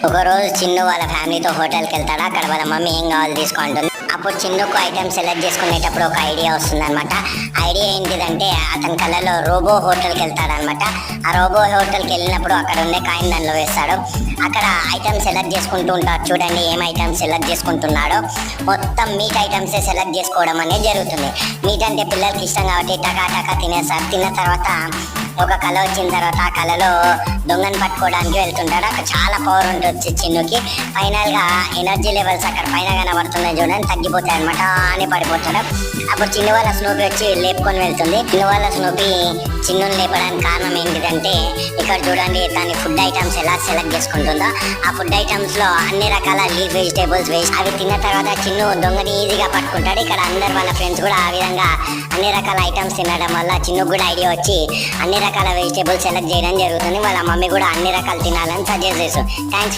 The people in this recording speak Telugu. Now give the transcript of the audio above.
ఒకరోజు చిన్ను వాళ్ళ ఫ్యామిలీతో హోటల్కి వెళ్తాడు. అక్కడ వాళ్ళ మమ్మీ ఏం కావాలి తీసుకుంటుంది. అప్పుడు చిన్నుకు ఐటమ్ సెలెక్ట్ చేసుకునేటప్పుడు ఒక ఐడియా వస్తుంది అనమాట. ఐడియా ఏంటిదంటే అతని కళ్ళలో రోబో హోటల్కి వెళ్తాడనమాట. ఆ రోబో హోటల్కి వెళ్ళినప్పుడు అక్కడ ఉండే కాయిన్ దానిలో వేస్తాడు. అక్కడ ఐటమ్ సెలెక్ట్ చేసుకుంటూ ఉంటాడు. చూడండి ఏం ఐటమ్ సెలెక్ట్ చేసుకుంటున్నాడో. మొత్తం మీట్ ఐటమ్సే సెలెక్ట్ చేసుకోవడం అనేది జరుగుతుంది. మీట్ అంటే పిల్లలకి ఇష్టం కాబట్టి టకా తినేస్తారు. తిన్న తర్వాత ఒక కళ వచ్చిన తర్వాత ఆ కళలో దొంగను పట్టుకోవడానికి వెళ్తుంటాడు. అక్కడ చాలా పవర్ ఉంటుంది చిన్నుకి. ఫైనల్గా ఎనర్జీ లెవెల్స్ అక్కడ పైన కనబడుతున్నాయి చూడండి, తగ్గిపోతాయి అనమాట. అని పడిపోతాడు. అప్పుడు చిన్ను వాళ్ళ స్నూపీ వచ్చి లేపుకొని వెళ్తుంది. చిన్ను వాళ్ళ స్నూపీ చిన్నుని లేపడానికి కారణం ఏంటిదంటే ఇక్కడ చూడండి తన ఫుడ్ ఐటమ్స్ ఎలా సెలెక్ట్ చేసుకుంటుందో. ఆ ఫుడ్ ఐటమ్స్లో అన్ని రకాల లీఫ్ వెజిటేబుల్స్ వేసి అవి తిన్న తర్వాత చిన్ను దొంగని ఈజీగా పట్టుకుంటాడు. ఇక్కడ అందరు వాళ్ళ ఫ్రెండ్స్ కూడా ఆ విధంగా అన్ని రకాల ఐటమ్స్ తినడం వల్ల చిన్నుకు కూడా ఐడియా వచ్చి అన్ని రకాల వెజిటేబుల్స్ సెలెక్ట్ చేయడం జరుగుతుంది. వాళ్ళ మమ్మీ కూడా అన్ని రకాలు తినాలని సజెస్ట్ చేస్తుంది. థ్యాంక్స్.